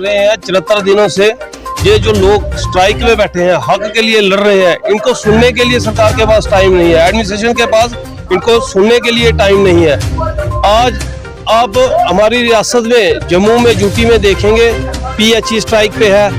रहे हैं 74 दिनों से। ये जो लोग स्ट्राइक में बैठे हैं, हक के लिए लड़ रहे हैं, इनको सुनने के लिए सरकार के पास टाइम नहीं है, एडमिनिस्ट्रेशन के पास इनको सुनने के लिए टाइम नहीं है। आज आप हमारी रियासत में जम्मू में यूटी में देखेंगे PHE स्ट्राइक पे है,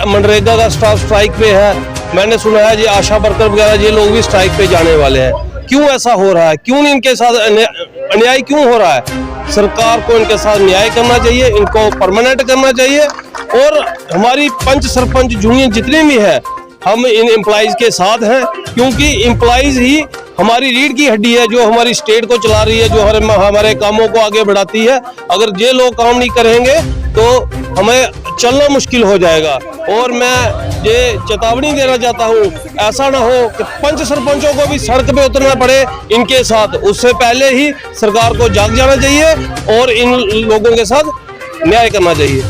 मनरेगा का स्टाफ स्ट्राइक पे है, मैंने सुना है ये आशा वर्कर वगैरह ये लोग भी स्ट्राइक पे जाने वाले हैं। क्यों ऐसा हो रहा है? क्यों इनके साथ अन्याय क्यों हो रहा है? सरकार को इनके साथ न्याय करना चाहिए, इनको परमानेंट करना चाहिए। और हमारी पंच सरपंच यूनियन जितनी भी है, हम इन एम्प्लॉइज के साथ हैं, क्योंकि एम्प्लॉइज ही हमारी रीढ़ की हड्डी है, जो हमारी स्टेट को चला रही है, जो हमारे कामों को आगे बढ़ाती है। अगर ये लोग काम नहीं करेंगे तो हमें चलना मुश्किल हो जाएगा। और मैं ये चेतावनी देना चाहता हूँ, ऐसा ना हो कि पंच सरपंचों को भी सड़क पे उतरना पड़े इनके साथ। उससे पहले ही सरकार को जाग जाना चाहिए और इन लोगों के साथ न्याय करना चाहिए।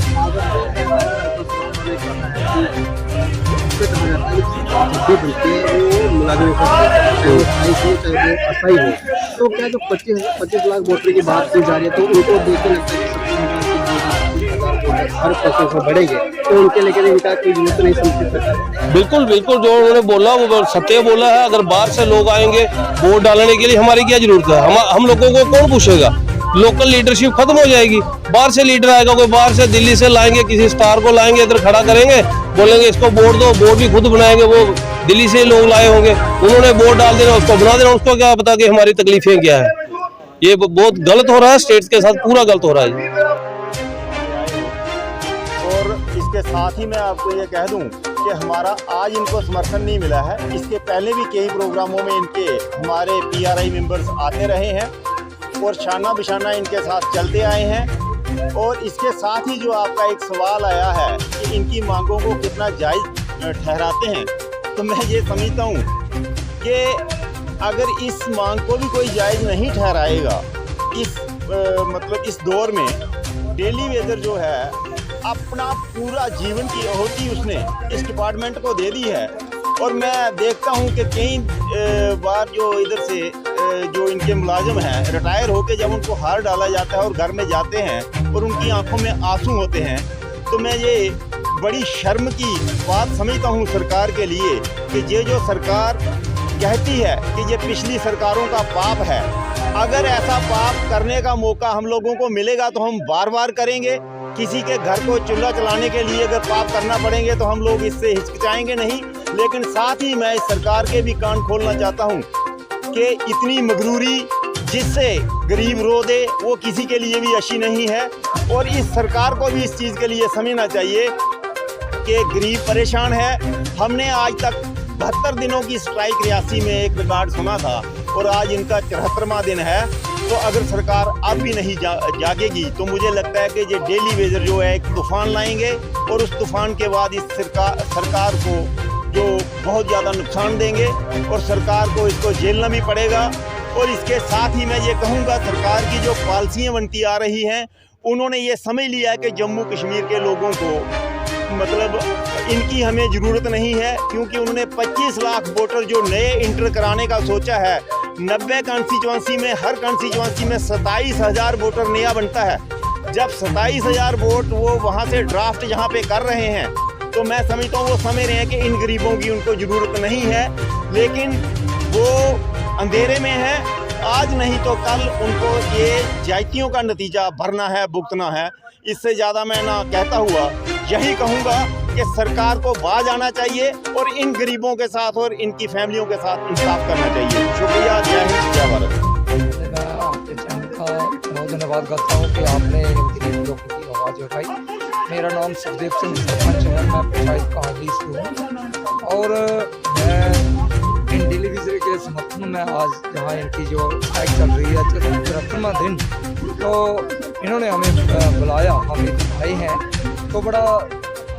तो क्या जो 25 लाख वोटर की बात की जा रही है, तो उनको देख के लगता है हर पैसे को बढ़ेंगे, तो उनके लेकर इनका कोई जरूरत नहीं समझती। बिल्कुल बिल्कुल, जो उन्होंने बोला वो सत्य बोला है। अगर बाहर से लोग आएंगे वोट डालने के लिए, हमारी क्या जरूरत है? हम लोगों को कौन पूछेगा? लोकल लीडरशिप खत्म हो जाएगी। बाहर से लीडर आएगा, कोई बाहर से दिल्ली से लाएंगे, किसी स्टार को लाएंगे, इधर खड़ा करेंगे, बोलेंगे इसको वोट दो, वोट भी खुद बनाएंगे, वो दिल्ली से लोग लाए होंगे, उन्होंने वोट डाल देना, उसको बना देना। उसको क्या पता कि हमारी तकलीफें क्या है? ये बहुत गलत हो रहा है, स्टेट्स के साथ पूरा गलत हो रहा है। और इसके साथ ही मैं आपको ये कह दूं कि हमारा आज इनको समर्थन नहीं मिला है, इसके पहले भी कई प्रोग्रामों में इनके हमारे PRI मेंबर्स आते रहे हैं और शाना बिशाना इनके साथ चलते आए हैं। और इसके साथ ही जो आपका एक सवाल आया है कि इनकी मांगों को कितना जायज़ ठहराते हैं, तो मैं ये समझता हूँ कि अगर इस मांग को भी कोई जायज़ नहीं ठहराएगा, मतलब इस दौर में डेली वेजर जो है अपना पूरा जीवन की आहुति उसने इस डिपार्टमेंट को दे दी है। और मैं देखता हूं कि कई बार जो इधर से जो इनके मुलाजिम हैं रिटायर होकर जब उनको हार डाला जाता है और घर में जाते हैं और उनकी आंखों में आंसू होते हैं, तो मैं ये बड़ी शर्म की बात समझता हूं सरकार के लिए कि ये जो सरकार कहती है कि ये पिछली सरकारों का पाप है, अगर ऐसा पाप करने का मौका हम लोगों को मिलेगा तो हम बार बार करेंगे। किसी के घर को चूल्हा चलाने के लिए अगर पाप करना पड़ेंगे तो हम लोग इससे हिचकिचाएंगे नहीं। लेकिन साथ ही मैं इस सरकार के भी कान खोलना चाहता हूं कि इतनी मगरूरी जिससे गरीब रो दे वो किसी के लिए भी अच्छी नहीं है। और इस सरकार को भी इस चीज़ के लिए समझना चाहिए कि गरीब परेशान है। हमने आज तक 72 दिनों की स्ट्राइक रियासी में एक रिकॉर्ड सुना था और आज इनका 74वां दिन है। तो अगर सरकार अब भी नहीं जागेगी तो मुझे लगता है कि ये डेली वेजर जो है एक तूफान लाएंगे और उस तूफान के बाद इस सरकार को जो बहुत ज़्यादा नुकसान देंगे और सरकार को इसको झेलना भी पड़ेगा। और इसके साथ ही मैं ये कहूँगा, सरकार की जो पॉलिसियाँ बनती आ रही हैं, उन्होंने ये समझ लिया है कि जम्मू कश्मीर के लोगों को मतलब इनकी हमें ज़रूरत नहीं है, क्योंकि उन्होंने 25 लाख वोटर जो नए इंटर कराने का सोचा है। 90 कॉन्स्टिट्यूंसी में, हर कॉन्स्टिट्यूंसी में 27,000 वोटर नया बनता है। जब 27,000 वोट वो वहाँ से ड्राफ्ट यहाँ पे कर रहे हैं, तो मैं समझता हूँ वो समझ रहे हैं कि इन गरीबों की उनको ज़रूरत नहीं है, लेकिन वो अंधेरे में है। आज नहीं तो कल उनको ये जायतियों का नतीजा भरना है, भुगतना है। इससे ज़्यादा मैं ना कहता हुआ यही कहूँगा कि सरकार को बाज आना चाहिए और इन गरीबों के साथ और इनकी फैमिलियों के साथ इंसाफ करना चाहिए। शुक्रिया, जय हिंद, जय भारत। मैं आपके चैनल का बहुत धन्यवाद करता हूँ कि आपने गरीब लोगों की आवाज़ उठाई। मेरा नाम सुखदेव सिंह सरपंच है, मैं पंचायत कहाली से हूँ और मैं इन डेली वेजर के समर्थन में आज जहाँ इनकी जो स्ट्राइक चल रही है 74वां दिन, तो इन्होंने हमें बुलाया, हम आए हैं। तो बड़ा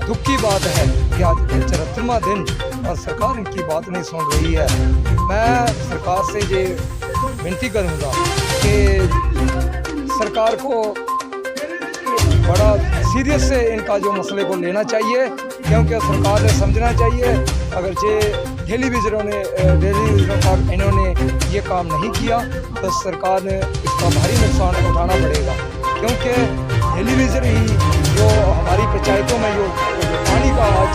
दुख की बात है कि आज 74वां दिन और सरकार इनकी बात नहीं सुन रही है। मैं सरकार से ये विनती करूँगा कि सरकार को बड़ा सीरियस से इनका जो मसले को लेना चाहिए, क्योंकि सरकार ने समझना चाहिए अगर ये डेली वेजरों का इन्होंने ये काम नहीं किया तो सरकार ने इसका भारी नुकसान उठाना पड़ेगा, क्योंकि डेली वेजर ही जो हमारी पंचायतों में जो पानी का आज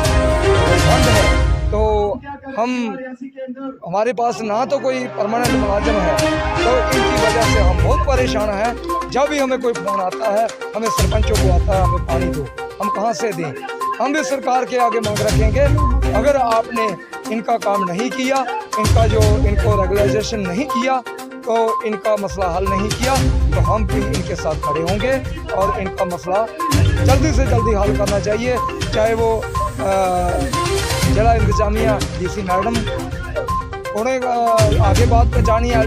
बंद है, तो हमारे पास ना तो कोई परमानेंट मुलाजिम है, तो इनकी वजह से हम बहुत परेशान हैं। जब भी हमें कोई फ़ोन आता है, हमें सरपंचों को आता है हमें पानी दो, हम कहाँ से दें? हम भी सरकार के आगे मांग रखेंगे, अगर आपने इनका काम नहीं किया, इनको रेगुलराइजेशन नहीं किया, तो इनका मसला हल नहीं किया, तो हम भी इनके साथ खड़े होंगे और इनका मसला जल्दी से जल्दी हल करना चाहिए। चाहे वो जिला इंतजामिया डीसी मैडम उन्हें आगे बात पहुँचानी है,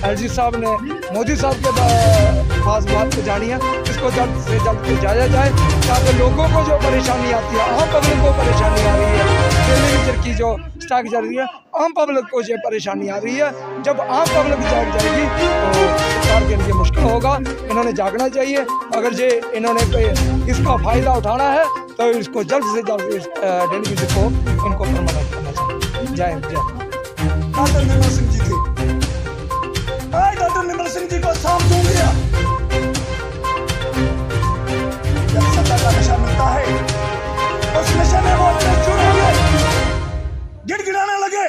एलजी साहब ने मोदी साहब के पास बात पहुँचानी है, इसको जल्द से जल्द पहुँचाया जाए, ताकि लोगों को जो परेशानी आती है, आम पब्लिक को परेशानी आ रही है, टेलीविजन की जो स्टॉक चल रही है, आम पब्लिक को जो परेशानी आ रही है, जब आम पब्लिक जाग जाएगी तो सरकार के लिए मुश्किल होगा। इन्होंने जागना चाहिए। अगर ये इन्होंने इसका फ़ायदा उठाना है तो इसको जल्द से जल्द इस टेलीविजन को इनको परमानेंट करना चाहिए। जय हिंद, जय। डॉक्टर निर्मल सिंह जी थे, डॉक्टर निर्मल सिंह जी को सांप सूंघ लिया। जब सत्ता का नशा मिलता है, उस नशे में वो चूर हो गए, गिड़गिड़ाने लगे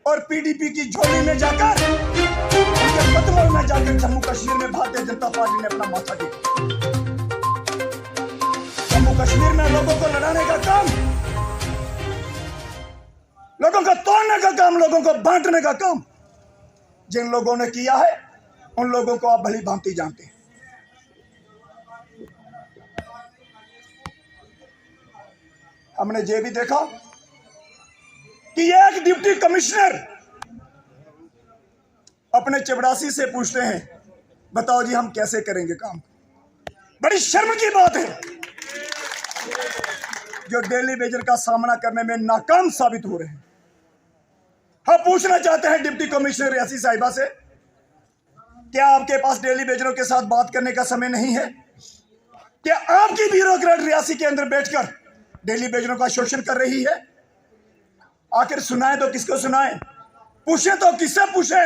और पीडीपी की झोली में जाकर, उनके कदमों में जाकर जम्मू कश्मीर में भारतीय जनता पार्टी ने अपना माथा टेका। जम्मू कश्मीर में लोगों को लड़ाने का काम, लोगों को तोड़ने का काम, लोगों को बांटने का काम जिन लोगों ने किया है, उन लोगों को आप भली भांति जानते हैं। हमने ये भी देखा कि एक डिप्टी कमिश्नर अपने चपरासी से पूछते हैं, बताओ जी हम कैसे करेंगे काम। बड़ी शर्म की बात है जो डेली वेजर का सामना करने में नाकाम साबित हो रहे हैं। हम पूछना चाहते हैं डिप्टी कमिश्नर रियासी साहिबा से, क्या आपके पास डेली वेजरों के साथ बात करने का समय नहीं है? क्या आपकी ब्यूरोक्रेट रियासी के अंदर बैठकर डेली वेजरों का शोषण कर रही है? आखिर सुनाए तो किसको सुनाए, पूछे तो किससे पूछे?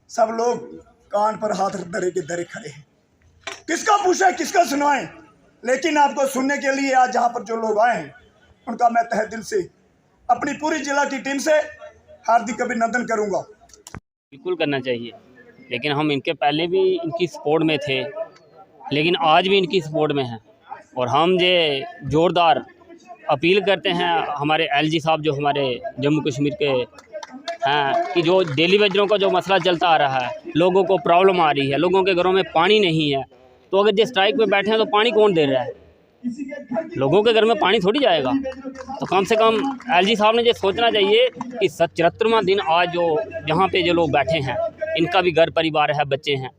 सब लोग कान पर हाथ धरे के धरे खड़े हैं, किसका पूछे किसका सुनाए। लेकिन आपको सुनने के लिए आज जहां पर जो लोग आए हैं, उनका मैं तहे दिल से अपनी पूरी जिला की टीम से हार्दिक अभिनंदन करूंगा। बिल्कुल करना चाहिए, लेकिन हम इनके पहले भी इनकी सपोर्ट में थे, लेकिन आज भी इनकी सपोर्ट में हैं। और हम ये ज़ोरदार अपील करते हैं हमारे एलजी साहब जो हमारे जम्मू कश्मीर के हैं, कि जो डेली वेजरों का जो मसला चलता आ रहा है, लोगों को प्रॉब्लम आ रही है, लोगों के घरों में पानी नहीं है, तो अगर ये स्ट्राइक पे बैठे हैं तो पानी कौन दे रहा है? लोगों के घर में पानी थोड़ी जाएगा। तो कम से कम एलजी साहब ने ये सोचना चाहिए कि 74वां दिन आज जो जहाँ पे जो लोग बैठे हैं, इनका भी घर परिवार है, बच्चे हैं,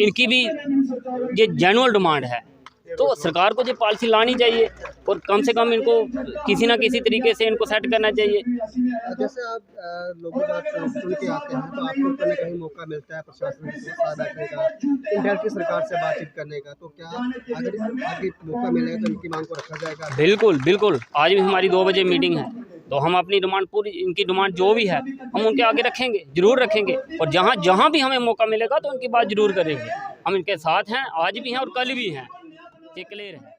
इनकी भी ये जेन्युइन डिमांड है, तो सरकार को ये पॉलिसी लानी चाहिए और कम से कम इनको किसी ना किसी तरीके से इनको सेट करना चाहिए। जैसे आप लोगों बात सुन के आते हैं तो आपको कहीं कहीं मौका मिलता है प्रशासन के साथ बैठने का, इंडायरेक्टली सरकार से बातचीत करने का, तो क्या अगर आगे मौका मिलेगा तो इनकी मांग को रखा जाएगा? बिल्कुल बिल्कुल, आज भी हमारी 2 बजे मीटिंग है, तो हम अपनी डिमांड पूरी, इनकी डिमांड जो भी है हम उनके आगे रखेंगे, ज़रूर रखेंगे, और जहाँ जहाँ भी हमें मौका मिलेगा तो उनकी बात ज़रूर करेंगे। हम इनके साथ हैं, आज भी हैं और कल भी हैं, ये क्लियर है।